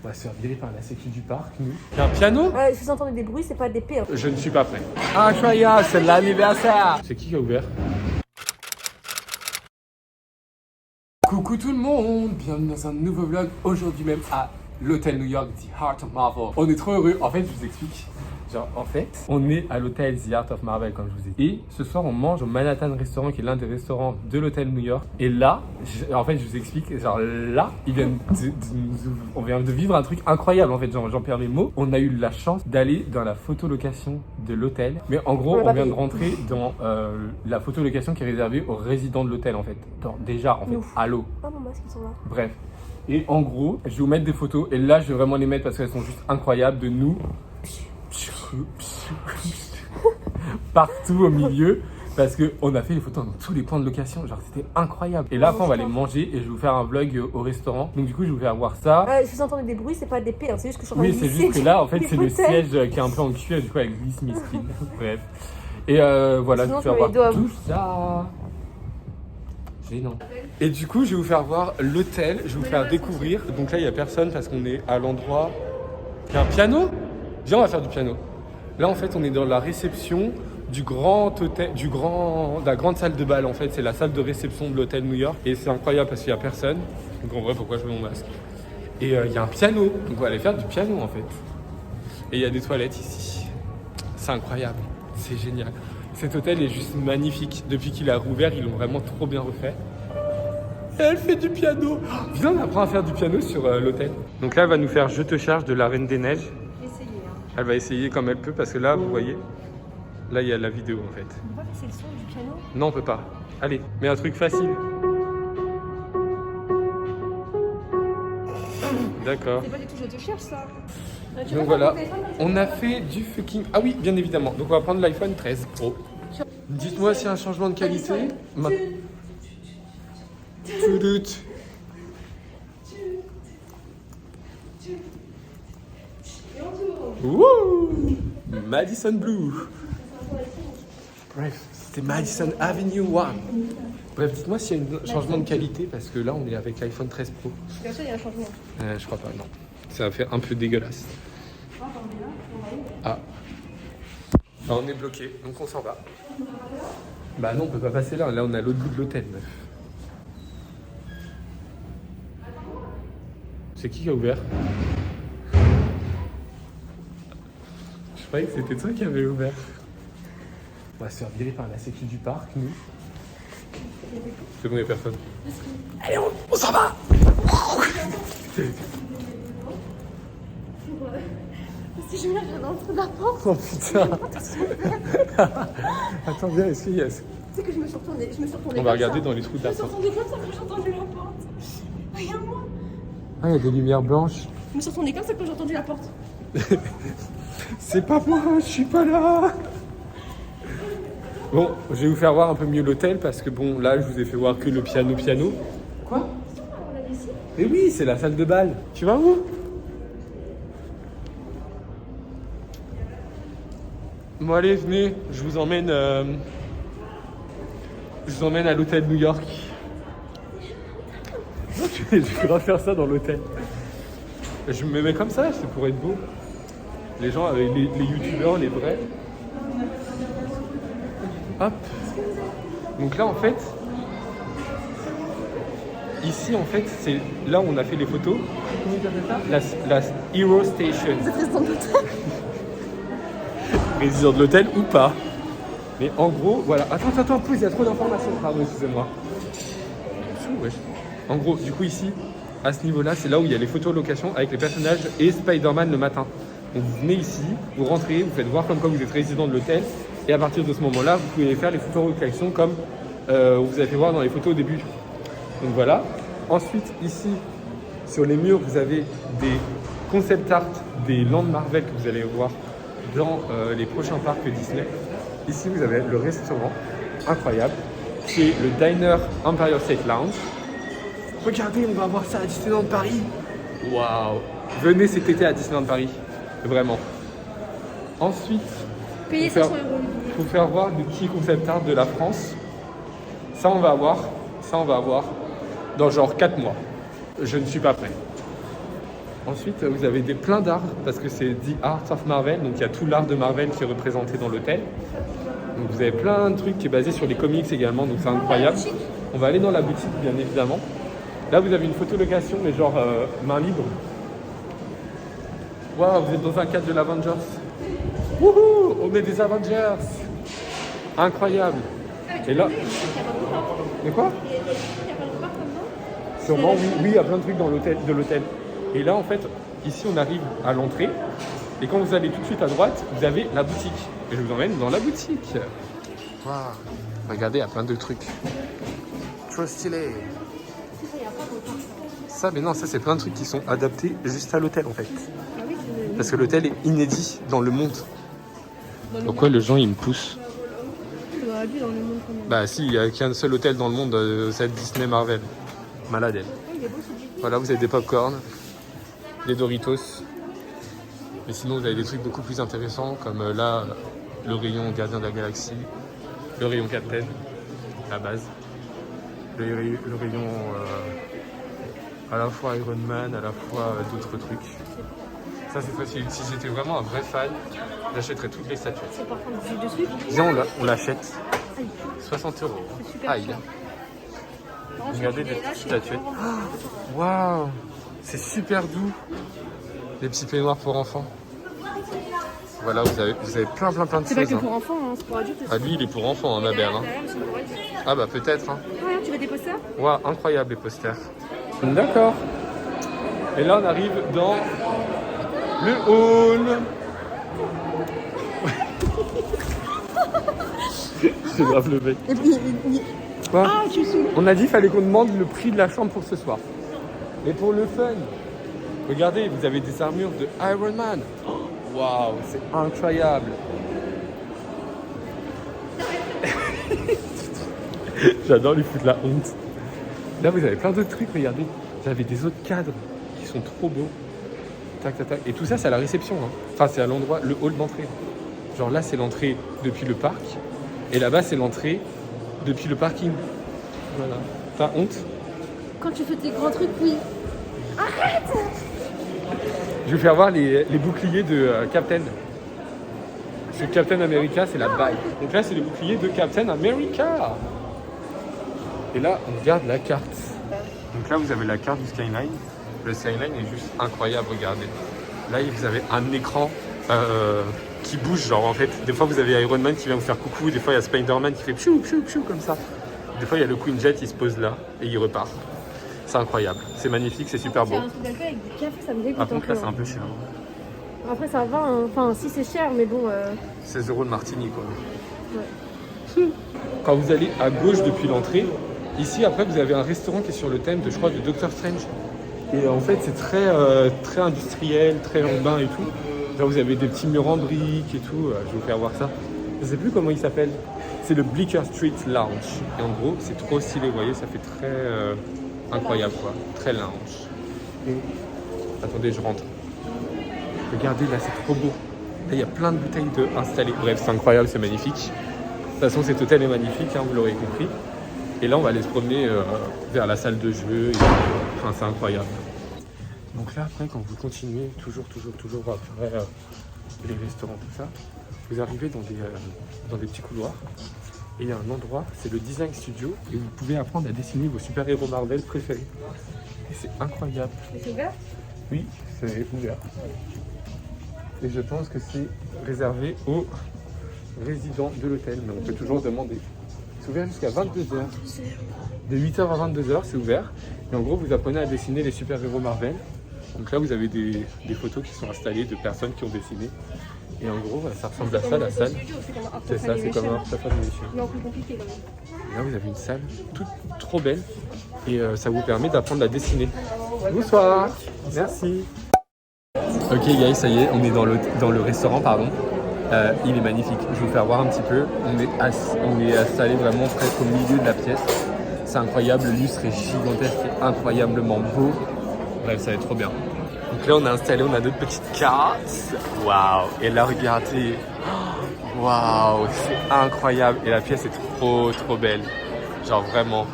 On va se faire virer par la sécu du parc, nous. Il y a un piano? Si vous entendez des bruits, c'est pas des P. Hein. Je ne suis pas prêt. Incroyable, c'est l'anniversaire! C'est qui a ouvert? Coucou tout le monde, bienvenue dans un nouveau vlog. Aujourd'hui même à l'hôtel New York, The Heart of Marvel. On est trop heureux, en fait je vous explique. Genre en fait, on est à l'hôtel The Heart of Marvel comme je vous ai dit. Et ce soir on mange au Manhattan Restaurant qui est l'un des restaurants de l'hôtel New York. Et là, en fait je vous explique, genre là, on vient de vivre un truc incroyable en fait, j'en perds mes mots. On a eu la chance d'aller dans la photolocation de l'hôtel. Mais en gros, on vient de rentrer dans la photolocation qui est réservée aux résidents de l'hôtel en fait. Déjà en fait, allô. Ah mon masque, ils sont là. Bref. Et en gros, je vais vous mettre des photos. Et là, je vais vraiment les mettre parce qu'elles sont juste incroyables de nous. Partout au milieu. Parce qu'on a fait les photos dans tous les points de location. Genre, c'était incroyable. Et là, après, on va aller manger et je vais vous faire un vlog au restaurant. Donc, du coup, je vais vous faire voir ça. Si vous entendez des bruits, c'est pas des P. Hein. C'est juste que je suis en train de Oui, c'est glisser juste que là, en fait, des c'est le fauteuils. siège qui est un peu en cuir. Du coup, elle glisse miskin. Bref. Et voilà, Sinon, je vais vous faire voir je mets les tout ça. Gênant. Et du coup, je vais vous faire voir l'hôtel, je vais vous faire découvrir. Donc là, il n'y a personne parce qu'on est à l'endroit. Il y a un piano? Viens, on va faire du piano. Là, en fait, on est dans la réception du grand hôtel, de la grande salle de bal. En fait, c'est la salle de réception de l'hôtel New York. Et c'est incroyable parce qu'il n'y a personne. Donc en vrai, pourquoi je mets mon masque? Et il y a un piano. Donc on va aller faire du piano en fait. Et il y a des toilettes ici. C'est incroyable. C'est génial. Cet hôtel est juste magnifique. Depuis qu'il a rouvert, ils l'ont vraiment trop bien refait. Et elle fait du piano. Viens, on apprend à faire du piano sur l'hôtel. Donc là, elle va nous faire Je te charge de la Reine des Neiges. Essayez. Hein. Elle va essayer comme elle peut parce que là, vous voyez, là, il y a la vidéo en fait. On peut pas laisser le son du piano? Non, on peut pas. Allez, mais un truc facile. D'accord. C'est pas du tout Je te cherche ça. Donc voilà, on a fait du fucking... Ah oui, bien évidemment. Donc on va prendre l'iPhone 13 Pro. Dites-moi s'il y a un changement de qualité. Tout doute. Wouh, Madison Blue. Bref, c'était Madison Avenue 1. Bref, dites-moi s'il y a un changement de qualité parce que là on est avec l'iPhone 13 Pro. Bien sûr, il y a un changement. Je crois pas, non. Ça va faire un peu dégueulasse. Ah. Bah, on est bloqué, donc on s'en va. Bah non, on peut pas passer là. Là, on est à l'autre bout de l'hôtel, meuf. C'est qui a ouvert? Je croyais que c'était toi qui avais ouvert. On va se faire virer par la sécu du parc, nous. C'est bon, il n'y a personne. Allez, on s'en va. Si je viens dans le trou de la porte. Oh putain. Attends, viens, est-ce qu'il y a... Tu sais que je me suis retournée. On va regarder dans les trous de la Je me porte. suis retournée comme ça quand j'ai entendu la porte. Regarde-moi. Ah, il y a des lumières blanches. Je me suis retournée comme ça quand j'ai entendu la porte. C'est pas moi, je suis pas là. Bon, je vais vous faire voir un peu mieux l'hôtel parce que bon, là, je vous ai fait voir que le piano. Quoi? On l'a ici. Mais oui, c'est la salle de bal. Tu vas où? Bon, allez, venez, je vous emmène à l'hôtel New York. Je vais grave faire ça dans l'hôtel. Je me mets comme ça, c'est pour être beau. Les gens, les youtubeurs, les vrais. Hop. Donc là, en fait, ici, en fait, c'est là où on a fait les photos. Comment ils appellent ça? La Hero Station. Vous êtes résident de l'hôtel? Résident de l'hôtel ou pas. Mais en gros, voilà. Attends, pause, il y a trop d'informations. Pardon, excusez-moi. Ouais. En gros, du coup, ici, à ce niveau-là, c'est là où il y a les photos location avec les personnages et Spider-Man le matin. Donc vous venez ici, vous rentrez, vous faites voir comme quoi vous êtes résident de l'hôtel. Et à partir de ce moment-là, vous pouvez faire les photos location comme vous avez fait voir dans les photos au début. Donc voilà. Ensuite, ici, sur les murs, vous avez des concept art des lands Marvel que vous allez voir dans les prochains parcs Disney. Ici, vous avez le restaurant, incroyable, qui est le Diner Empire State Lounge. Regardez, on va voir ça à Disneyland Paris. Waouh! Venez cet été à Disneyland Paris, vraiment. Ensuite, Payez 500 €. pour faire voir le petit concept art de la France. Ça, on va avoir dans genre 4 mois. Je ne suis pas prêt. Ensuite, vous avez plein d'arbres parce que c'est The Art of Marvel. Donc, il y a tout l'art de Marvel qui est représenté dans l'hôtel. Donc, vous avez plein de trucs qui est basé sur les comics également. Donc, c'est incroyable. On va aller dans la boutique, bien évidemment. Là, vous avez une photolocation, mais genre main libre. Waouh, vous êtes dans un cadre de l'Avengers. Wouhou, on est des Avengers. Incroyable. Et là... Mais quoi? Sûrement, oui, il y a plein de trucs dans de l'hôtel. Et là, en fait, ici, on arrive à l'entrée. Et quand vous allez tout de suite à droite, vous avez la boutique. Et je vous emmène dans la boutique. Waouh. Regardez, il y a plein de trucs. Trop stylé. Ça, mais non, ça, c'est plein de trucs qui sont adaptés juste à l'hôtel, en fait. Parce que l'hôtel est inédit dans le monde. Pourquoi le gens, ils me poussent? Bah si, il n'y a qu'un seul hôtel dans le monde, c'est Disney Marvel. Malade elle. Voilà, vous avez des popcorn, des Doritos. Mais sinon, vous avez des trucs beaucoup plus intéressants, comme là, le rayon Gardien de la Galaxie, le rayon Captain, la base, le rayon à la fois Iron Man, à la fois d'autres trucs. Ça, c'est facile. Si j'étais vraiment un vrai fan, j'achèterais toutes les statuettes. C'est par contre dessus. Viens, on l'achète. 60 €. Aïe. Regardez des petites statuettes. Waouh, c'est super doux. Les petits peignoirs pour enfants. Voilà, vous avez plein de choses. C'est pas que pour enfants, hein, c'est pour adultes aussi. Ah, lui, il est pour enfants, hein, ma belle. Hein. Ah bah peut-être. Hein. Ouais, tu veux des posters? Waouh, incroyable les posters. D'accord. Et là, on arrive dans le hall. C'est grave le mec. Et puis, Quoi? ah, je suis saoule. On a dit qu'il fallait qu'on demande le prix de la chambre pour ce soir. Et pour le fun, regardez, vous avez des armures de Iron Man. Waouh, c'est incroyable. J'adore lui foutre la honte. Là, vous avez plein d'autres trucs, regardez. Vous avez des autres cadres qui sont trop beaux. Tac, tac, tac. Et tout ça, c'est à la réception. Hein. Enfin, c'est à l'endroit, le hall d'entrée. Genre là, c'est l'entrée depuis le parc. Et là-bas, c'est l'entrée depuis le parking. Voilà. T'as honte? Quand tu fais tes grands trucs, oui. Arrête! Je vais faire voir les boucliers de Captain. Parce que Captain America, c'est la bague. Donc là, c'est les boucliers de Captain America. Et là, on regarde la carte. Donc là, vous avez la carte du Skyline. Le Skyline est juste incroyable, regardez. Là, vous avez un écran qui bouge, genre en fait. Des fois, vous avez Iron Man qui vient vous faire coucou. Des fois, il y a Spider-Man qui fait pchou, pchou, pchou, comme ça. Des fois, il y a le Queen Jet, il se pose là et il repart. C'est incroyable. C'est magnifique, c'est super beau. Un truc d'alcool avec du café, ça me dégoûte. Par contre, là, c'est un peu cher. Après, ça va. Hein. Enfin, si c'est cher, mais bon. 16 € de martini, quoi. Ouais. Quand vous allez à gauche depuis l'entrée, ici, après, vous avez un restaurant qui est sur le thème de, je crois, de Doctor Strange. Et en fait, c'est très industriel, très urbain et tout. Là, vous avez des petits murs en briques et tout. Je vais vous faire voir ça. Je ne sais plus comment il s'appelle. C'est le Bleecker Street Lounge. Et en gros, c'est trop stylé, vous voyez, ça fait très incroyable, quoi. Très lounge. Et... attendez, je rentre. Regardez, là, c'est trop beau. Là, il y a plein de bouteilles installées. Bref, c'est incroyable, c'est magnifique. De toute façon, cet hôtel est magnifique, hein, vous l'aurez compris. Et là, on va aller se promener vers la salle de jeu. Enfin, c'est incroyable. Donc là, après, quand vous continuez, toujours après les restaurants, tout ça, vous arrivez dans des petits couloirs. Et il y a un endroit, c'est le Design Studio. Et vous pouvez apprendre à dessiner vos super-héros Marvel préférés. Et c'est incroyable. Et c'est ouvert? Oui, c'est ouvert. Et je pense que c'est réservé aux résidents de l'hôtel. Mais on peut toujours demander. C'est ouvert jusqu'à 22h. De 8h à 22h, c'est ouvert. Et en gros, vous apprenez à dessiner les super-héros Marvel. Donc là, vous avez des photos qui sont installées de personnes qui ont dessiné. Et en gros, ça ressemble à ça, la salle. C'est ça, c'est comme un Art of Animation. Mais en plus compliqué quand même. Là, vous avez une salle toute trop belle. Et ça vous permet d'apprendre à dessiner. Bonsoir. Merci. Ok, guys, ça y est, on est dans le restaurant, pardon. Il est magnifique. Je vais vous faire voir un petit peu. On est installé vraiment presque au milieu de la pièce. C'est incroyable. Le lustre est gigantesque et incroyablement beau. Bref, ça va être trop bien. Donc là, on est installé, on a notre petite carte. Waouh! Et là, regardez. Waouh! C'est incroyable. Et la pièce est trop belle. Genre vraiment.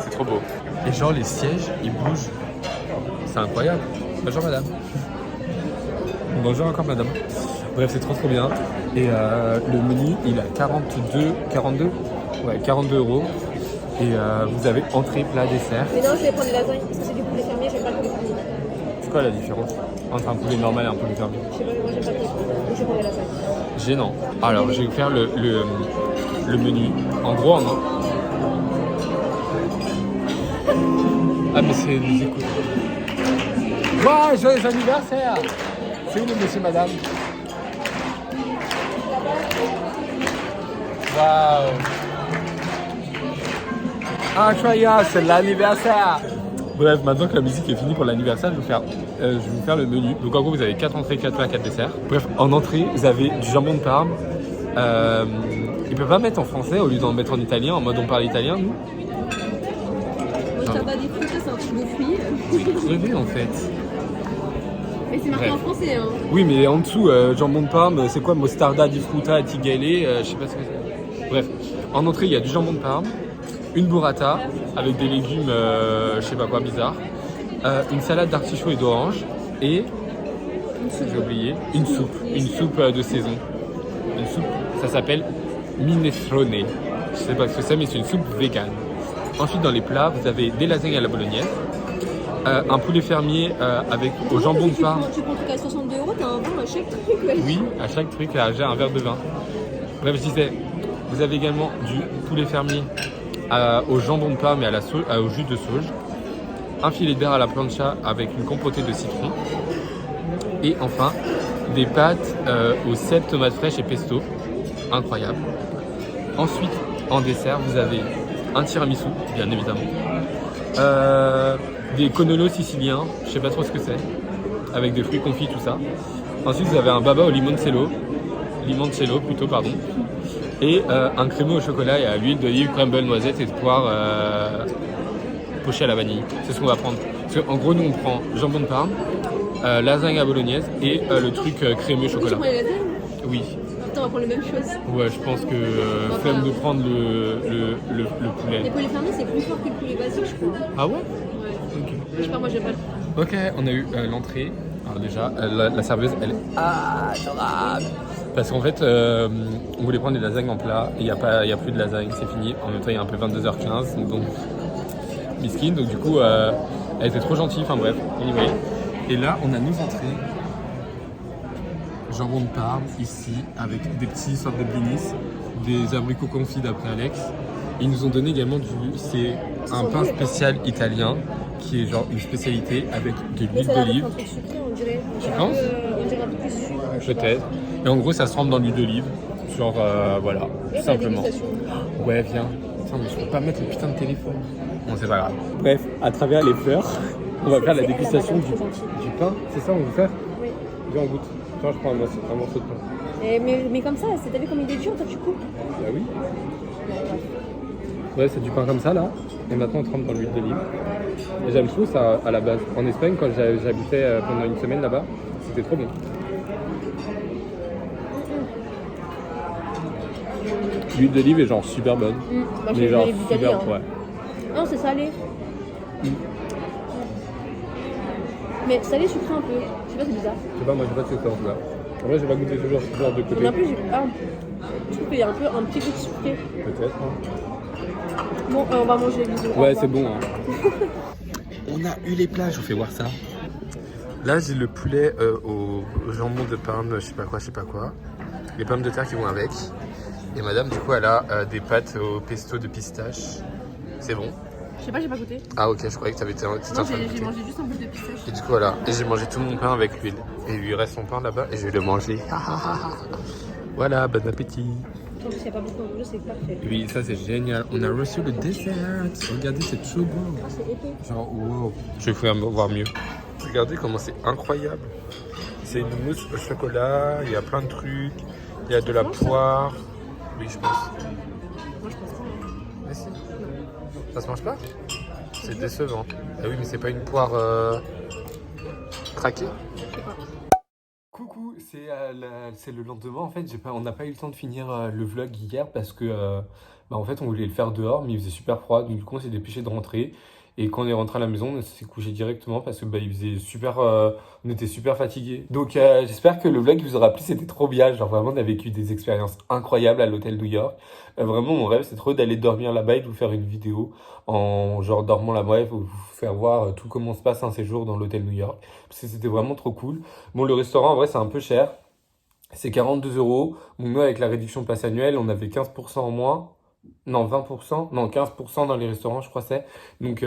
C'est trop beau. Et genre, les sièges, ils bougent. C'est incroyable. Bonjour madame. Bonjour encore madame. Bref, c'est trop bien. Et le menu, il a 42 Ouais, 42 €. Et vous avez entrée, plat, dessert. Mais non, je vais prendre des lasagnes, parce que c'est du poulet fermier, j'aime pas le poulet fermier. C'est quoi la différence entre un poulet normal et un poulet fermier? Je sais pas, moi j'aime pas le poulet fermier, donc je vais prendre des lasagnes. Gênant. Alors, je vais vous faire le menu. En gros, Ah, mais c'est les écoutes. Ouais, joyeux anniversaire! C'est où le monsieur, madame? Waouh! Incroyable, c'est l'anniversaire! Bref, maintenant que la musique est finie pour l'anniversaire, je vais vous faire le menu. Donc en gros, vous avez 4 entrées, 4 plats, 4 desserts. Bref, en entrée, vous avez du jambon de Parme. Ils peuvent pas mettre en français au lieu d'en mettre en italien, en mode on parle italien, nous. Mostarda di frutta, c'est un truc de fruits. J'ai crevé en fait. Mais c'est marqué en français, hein. Oui, mais en dessous, jambon de Parme, c'est quoi mostarda di frutta tigale, je sais pas ce que c'est. Bref, en entrée, il y a du jambon de Parme, une burrata avec des légumes, je sais pas quoi, bizarre, une salade d'artichaut et d'orange et, j'ai oublié, une soupe de saison. Une soupe, ça s'appelle minestrone. Je sais pas ce que c'est, mais c'est une soupe végane. Ensuite, dans les plats, vous avez des lasagnes à la bolognaise, un poulet fermier avec au jambon de Parme. Tu prends un truc à 62 €, t'as un vin à chaque truc. Ouais. Oui, à chaque truc, j'ai un verre de vin. Bref, je disais, vous avez également du poulet fermier au jambon de Parme et au jus de sauge, un filet d'air à la plancha avec une compotée de citron, et enfin des pâtes aux cèpes, tomates fraîches et pesto, incroyable. Ensuite, en dessert, vous avez un tiramisu, bien évidemment, des cannoli siciliens, je sais pas trop ce que c'est, avec des fruits confits, tout ça. Ensuite, vous avez un baba au limoncello plutôt, pardon, et un crémeux au chocolat et à l'huile d'olive, crumble, noisette et de poire poché à la vanille. C'est ce qu'on va prendre. Parce qu'en gros, nous, on prend jambon de Parme, lasagne à bolognaise et le truc crémeux Tu chocolat. prends les lasagnes? Oui. Putain, on va prendre les mêmes choses. Ouais, je pense que flemme de prendre le poulet. Les poulets fermiers, c'est plus fort que le poulet basique, je crois. Ah ouais? Ouais. Ok. Je sais pas, moi j'aime pas le. Ok, on a eu l'entrée. Alors déjà, la serveuse, elle est adorable. Parce qu'en fait, on voulait prendre des lasagnes en plat et il n'y a plus de lasagne, c'est fini. En même temps, il est un peu 22h15, donc miskin. Donc du coup, elle était trop gentille, enfin bref, anyway. Et là, on a nos entrées. Jambon de Parme, ici, avec des petits sortes de blinis, des abricots confits d'après Alex. Ils nous ont donné également c'est un pain spécial italien, qui est genre une spécialité avec de l'huile d'olive. Un truc sucré, on dirait. Tu penses? On dirait un peu plus sucré. Peut-être. Et en gros, ça se trempe dans l'huile d'olive. Genre, voilà, tout simplement. Ouais, viens. Attends, mais je peux pas mettre le putain de téléphone. Bon, c'est pas grave. Bref, à travers les fleurs, on va faire la dégustation du pain. C'est ça, on veut faire? Oui. Viens, on goûte. Tiens, je prends un morceau de pain. Mais comme ça, t'as vu comme il est dur, toi tu coupes? Bah oui. Ouais, c'est du pain comme ça là. Et maintenant on trempe dans l'huile d'olive. Et j'aime trop ça à la base. En Espagne, quand j'habitais pendant une semaine là-bas, c'était trop bon. L'huile d'olive est genre super bonne. Moi Mais j'ai genre les super, Italie, hein. ouais. Non, c'est salé. Mais salé sucré un peu. Je sais pas, c'est bizarre. Je sais pas, moi j'ai pas de secteur en tout cas. En vrai, j'ai pas goûté toujours ce genre de côté. Mais en plus, je trouve qu'il y a un petit goût de sucré. Peut-être. Hein. Bon, on va manger les bisous. Ouais, c'est bon. Hein. On a eu les plats, je vous fais voir ça. Là, j'ai le poulet au jambon de Parme, je sais pas quoi. Les pommes de terre qui vont avec. Et madame, du coup, elle a des pâtes au pesto de pistache. C'est bon? Je sais pas, j'ai pas goûté. Ah ok, je croyais que t'étais en train de J'ai goûter. mangé juste un peu de pistache. Et du coup, voilà. Et j'ai mangé tout mon pain avec l'huile. Et il lui reste son pain là-bas et je vais le manger. Voilà, bon appétit. En plus, il n'y a pas beaucoup d'enjeux, c'est parfait. Oui, ça c'est génial. On a reçu le dessert. Regardez, c'est trop beau. Ah, c'est épais. Genre, wow. Je vais vous voir mieux. Regardez comment c'est incroyable. C'est une mousse au chocolat, il y a plein de trucs. Il y a de la poire. Oui, je pense. Moi, je pense pas. Mais si. Ça se mange pas? C'est décevant. Ah oui, mais c'est pas une poire craquée? Coucou, c'est le lendemain. En fait, on n'a pas eu le temps de finir le vlog hier parce que en fait, on voulait le faire dehors, mais il faisait super froid. Donc, du coup, on s'est dépêché de rentrer. Et quand on est rentré à la maison, on s'est couché directement parce que bah, il faisait super, on était super fatigués. Donc j'espère que le vlog vous aura plu, c'était trop bien. Genre vraiment, on a vécu des expériences incroyables à l'hôtel New York. Vraiment, mon rêve, c'est trop d'aller dormir là-bas et de vous faire une vidéo en genre dormant là-bas et vous faire voir tout comment se passe un séjour dans l'hôtel New York. Parce que c'était vraiment trop cool. Bon, le restaurant, en vrai, c'est un peu cher. C'est 42 euros. Bon, nous, avec la réduction passe annuelle, on avait 15% en moins. Non, 20%. Non, 15% dans les restaurants, je crois c'est. Donc,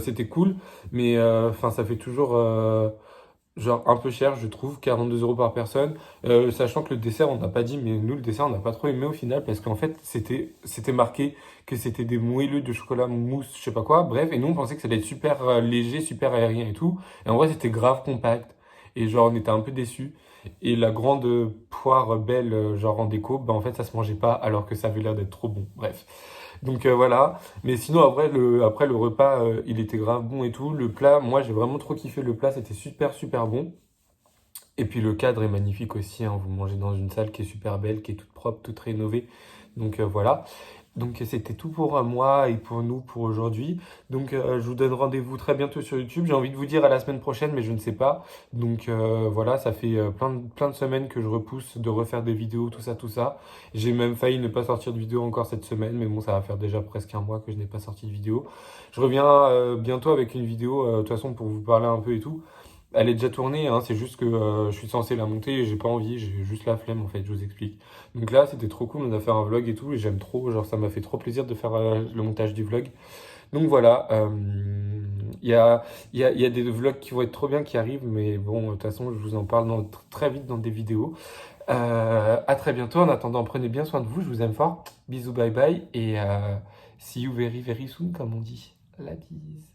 c'était cool. Mais, enfin, ça fait toujours, genre, un peu cher, je trouve. 42 euros par personne. Sachant que le dessert, on n'a pas dit, mais nous, le dessert, on n'a pas trop aimé au final. Parce qu'en fait, c'était marqué que c'était des moelleux de chocolat mousse, je sais pas quoi. Bref, et nous, on pensait que ça allait être super léger, super aérien et tout. Et en vrai, c'était grave compact. Et genre, on était un peu déçus. Et la grande poire belle, genre en déco, bah en fait ça se mangeait pas alors que ça avait l'air d'être trop bon. Bref. Donc voilà. Mais sinon après le repas, il était grave bon et tout. Le plat, moi j'ai vraiment trop kiffé le plat, c'était super super bon. Et puis le cadre est magnifique aussi, hein. Vous mangez dans une salle qui est super belle, qui est toute propre, toute rénovée. Donc voilà. Donc c'était tout pour moi et pour nous pour aujourd'hui. Donc je vous donne rendez-vous très bientôt sur YouTube. J'ai envie de vous dire à la semaine prochaine, mais je ne sais pas. Donc voilà, ça fait plein de semaines que je repousse de refaire des vidéos, tout ça, tout ça. J'ai même failli ne pas sortir de vidéo encore cette semaine, mais bon, ça va faire déjà presque un mois que je n'ai pas sorti de vidéo. Je reviens bientôt avec une vidéo, de toute façon, pour vous parler un peu et tout. Elle est déjà tournée, hein, c'est juste que je suis censé la monter et j'ai pas envie, j'ai juste la flemme en fait, je vous explique. Donc là, c'était trop cool, on a fait un vlog et tout, et j'aime trop, genre ça m'a fait trop plaisir de faire le montage du vlog. Donc voilà, il y a des vlogs qui vont être trop bien qui arrivent, mais bon, de toute façon, je vous en parle très vite dans des vidéos. À très bientôt, en attendant, prenez bien soin de vous, je vous aime fort. Bisous, bye bye, et see you very very soon, comme on dit. La bise.